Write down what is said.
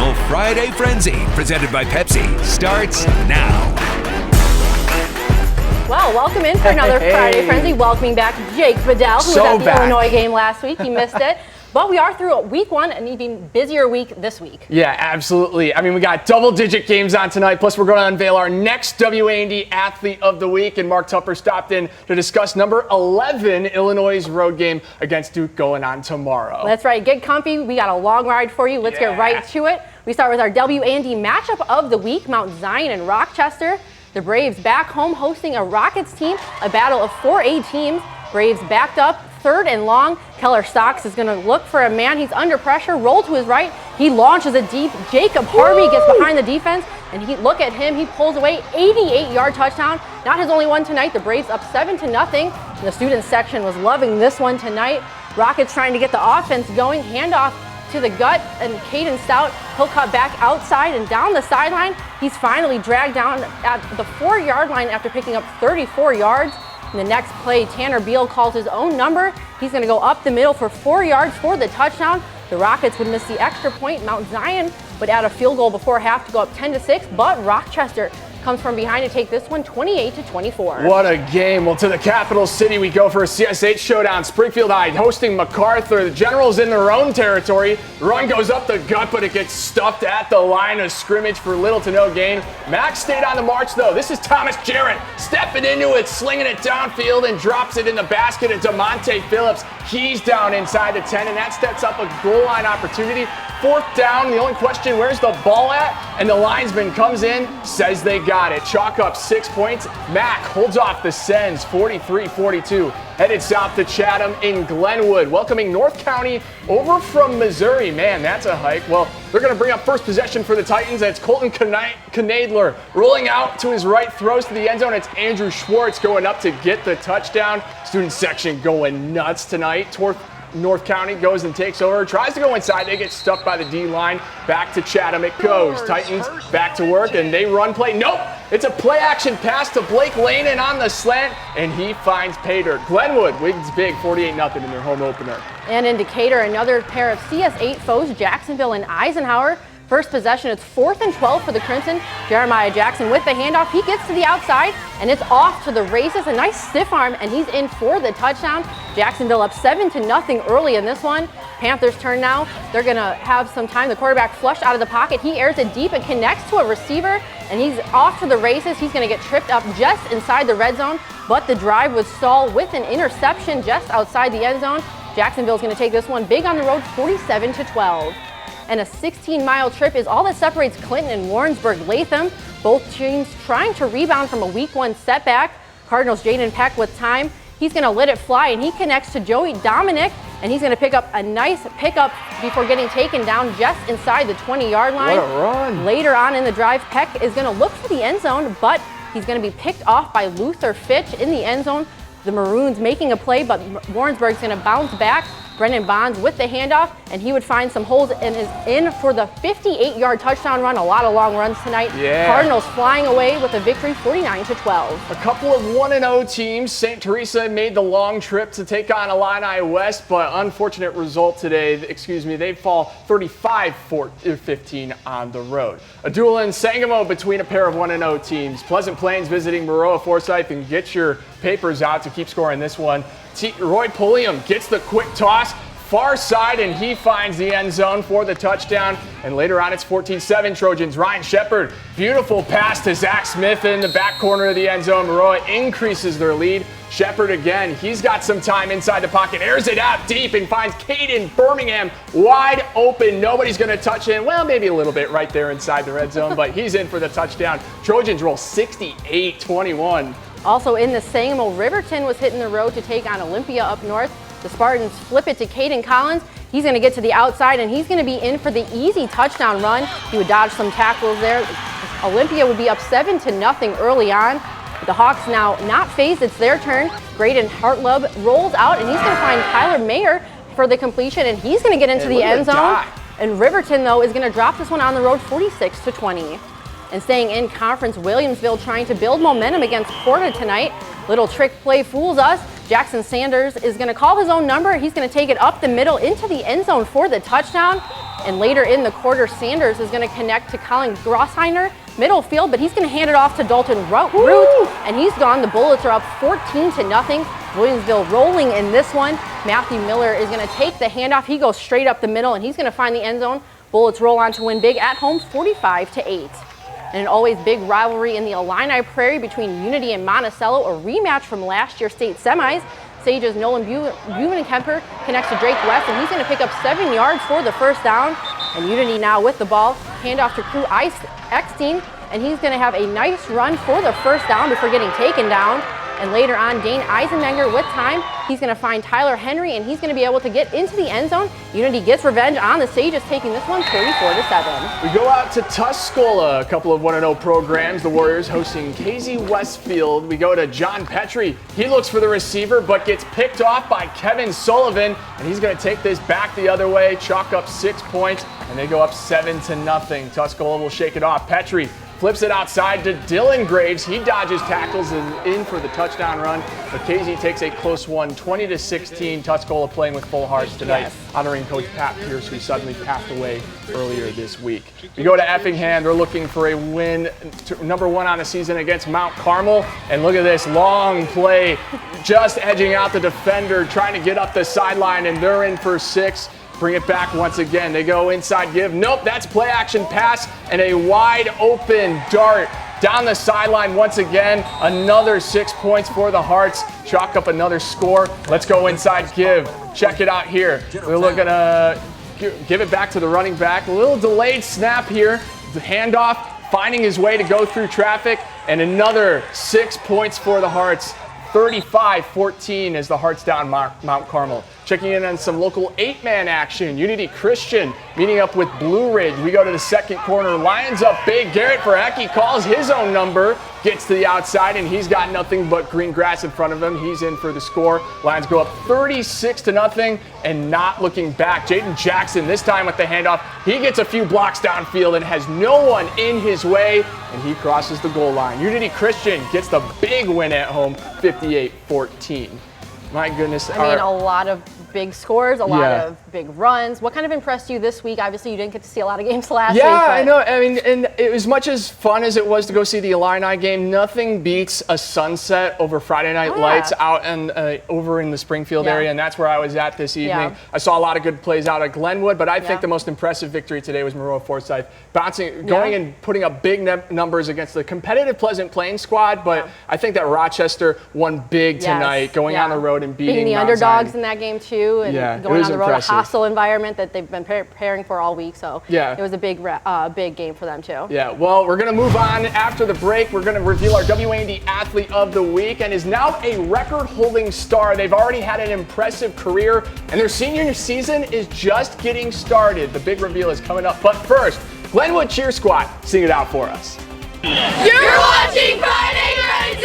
Final Friday Frenzy, presented by Pepsi, starts now. Well, welcome in for another Friday Frenzy. Welcoming back Jake Bedell, who was at the Illinois game last week. He missed it. But we are through week one, an even busier week this week. Yeah, absolutely. I mean, we got double-digit games on tonight, plus we're going to unveil our next WA&D Athlete of the Week, and Mark Tupper stopped in to discuss number 11, Illinois' road game against Duke going on tomorrow. That's right. Get comfy. We got a long ride for you. Let's get right to it. We start with our WA&D matchup of the week, Mount Zion and Rochester. The Braves back home hosting a Rockets team, a battle of 4A teams. Braves backed up, third and long. Keller Stocks is going to look for a man. He's under pressure, roll to his right. He launches it deep. Jacob Harvey gets behind the defense, and look at him. He pulls away, 88-yard touchdown. Not his only one tonight. The Braves up 7-0. The student section was loving this one tonight. Rockets trying to get the offense going. Handoff to the gut, and Caden Stout, he'll cut back outside and down the sideline. He's finally dragged down at the 4-yard line after picking up 34 yards. In the next play, Tanner Beal calls his own number. He's going to go up the middle for 4 yards for the touchdown. The Rockets would miss the extra point. Mount Zion would add a field goal before half to go up 10-6, but Rochester comes from behind to take this one 28-24. What a game. Well, to the capital city we go for a CSH showdown. Springfield High hosting MacArthur. The Generals in their own territory. The run goes up the gut, but it gets stuffed at the line of scrimmage for little to no gain. Max stayed on the march, though. This is Thomas Jarrett stepping into it, slinging it downfield, and drops it in the basket. And DeMonte Phillips, he's down inside the 10, and that sets up a goal line opportunity. Fourth down, the only question, where's the ball at? And the linesman comes in, says they got it. Chalk up 6 points. Mac holds off the Sens, 43-42. Headed south to Chatham in Glenwood, welcoming North County over from Missouri. Man, that's a hike. Well, they're going to bring up first possession for the Titans. It's Colton Knadler rolling out to his right, throws to the end zone. It's Andrew Schwartz going up to get the touchdown. Student section going nuts tonight. North County goes and takes over, tries to go inside. They get stuck by the D-line. Back to Chatham it goes. Titans back to work, and they run play. Nope! It's a play-action pass to Blake Lane and on the slant, and he finds Pater. Glenwood wins big, 48-0 in their home opener. And in Decatur, another pair of CS8 foes, Jacksonville and Eisenhower. First possession, it's 4th and 12 for the Crimson. Jeremiah Jackson with the handoff. He gets to the outside, and it's off to the races. A nice stiff arm, and he's in for the touchdown. Jacksonville up 7-0 early in this one. Panthers turn now. They're going to have some time. The quarterback flushed out of the pocket. He airs it deep and connects to a receiver, and he's off to the races. He's going to get tripped up just inside the red zone, but the drive was stalled with an interception just outside the end zone. Jacksonville's going to take this one big on the road, 47-12. And a 16-mile trip is all that separates Clinton and Warrensburg-Latham. Both teams trying to rebound from a week one setback. Cardinals' Jaden Peck with time. He's going to let it fly, and he connects to Joey Dominic, and he's going to pick up a nice pickup before getting taken down just inside the 20-yard line. What a run. Later on in the drive, Peck is going to look for the end zone, but he's going to be picked off by Luther Fitch in the end zone. The Maroons making a play, but Warrensburg's going to bounce back. Brendan Bonds with the handoff, and he would find some holes and is in for the 58-yard touchdown run. A lot of long runs tonight. Yeah. Cardinals flying away with a victory, 49-12. A couple of 1-0 teams. St. Teresa made the long trip to take on Illini West, but unfortunate result today. They fall 35-15 on the road. A duel in Sangamo between a pair of 1-0 teams. Pleasant Plains visiting Maroa Forsyth, and get your papers out to keep scoring this one. Roy Pulliam gets the quick toss, far side, and he finds the end zone for the touchdown. And later on, it's 14-7 Trojans. Ryan Shepard, beautiful pass to Zach Smith in the back corner of the end zone. Maroa increases their lead. Shepard again, he's got some time inside the pocket, airs it out deep and finds Caden Birmingham wide open. Nobody's going to touch him. Well, maybe a little bit right there inside the red zone, but he's in for the touchdown. Trojans roll 68-21. Also in the Sangamo, Riverton was hitting the road to take on Olympia up north. The Spartans flip it to Caden Collins. He's going to get to the outside, and he's going to be in for the easy touchdown run. He would dodge some tackles there. Olympia would be up 7-0 early on. The Hawks now not phased. It's their turn. Graydon Hartlub rolls out, and he's going to find Tyler Mayer for the completion, and he's going to get into the end zone. And Riverton, though, is going to drop this one on the road, 46-20. And staying in conference, Williamsville trying to build momentum against Porta tonight. Little trick play fools us. Jackson Sanders is going to call his own number. He's going to take it up the middle into the end zone for the touchdown. And later in the quarter, Sanders is going to connect to Colin Grosshiner, middle field, but he's going to hand it off to Dalton Root, and he's gone. The Bullets are up 14-0. Williamsville rolling in this one. Matthew Miller is going to take the handoff. He goes straight up the middle, and he's going to find the end zone. Bullets roll on to win big at home, 45-8. And an always big rivalry in the Illini Prairie between Unity and Monticello, a rematch from last year's state semis. Sage's Nolan Buvenkemper connects to Drake West, and he's going to pick up 7 yards for the first down. And Unity now with the ball. Handoff to Crew Eckstein, and he's going to have a nice run for the first down before getting taken down. And later on, Dane Eisenmenger with time. He's going to find Tyler Henry, and he's going to be able to get into the end zone. Unity gets revenge on the Sages, taking this one 34-7. We go out to Tuscola, a couple of 1-0 programs. The Warriors hosting KZ Westfield. We go to John Petrie. He looks for the receiver, but gets picked off by Kevin Sullivan, and he's going to take this back the other way, chalk up 6 points, and they go up 7-0. Tuscola will shake it off. Petrie flips it outside to Dylan Graves. He dodges tackles and in for the touchdown run. But KZ takes a close one, 20-16. Tuscola playing with full hearts tonight, honoring Coach Pat Pierce, who suddenly passed away earlier this week. We go to Effingham. They're looking for a win, number 1 on the season against Mount Carmel. And look at this long play, just edging out the defender, trying to get up the sideline, and they're in for 6. Bring it back once again. They go inside give. Nope, that's play action pass and a wide open dart down the sideline once again. Another 6 points for the Hearts. Chalk up another score. Let's go inside give. Check it out here. We're looking to give it back to the running back. A little delayed snap here. The handoff, finding his way to go through traffic, and another 6 points for the Hearts. 35-14 as the Hearts down Mount Carmel. Checking in on some local 8-man action. Unity Christian meeting up with Blue Ridge. We go to the second corner. Lions up big. Garrett Verhecke calls his own number, gets to the outside, and he's got nothing but green grass in front of him. He's in for the score. Lions go up 36-0 and not looking back. Jaden Jackson this time with the handoff. He gets a few blocks downfield and has no one in his way, and he crosses the goal line. Unity Christian gets the big win at home, 58-14. My goodness. I mean, a lot of big scores, a lot of big runs. What kind of impressed you this week? Obviously, you didn't get to see a lot of games last week. Yeah, I know. I mean, and as much as fun as it was to go see the Illini game, nothing beats a sunset over Friday Night Lights out and over in the Springfield area, and that's where I was at this evening. I saw a lot of good plays out at Glenwood, but I think the most impressive victory today was Maroa Forsyth going and putting up big numbers against the competitive Pleasant Plains squad. But I think that Rochester won big tonight, going on the road and beating the Mount underdogs Zion in that game too. And going on the road, a hostile environment that they've been preparing for all week. So it was a big game for them too. Yeah, well, we're going to move on after the break. We're going to reveal our WAND Athlete of the Week, and is now a record-holding star. They've already had an impressive career, and their senior season is just getting started. The big reveal is coming up. But first, Glenwood Cheer Squad, sing it out for us. You're watching Friday Night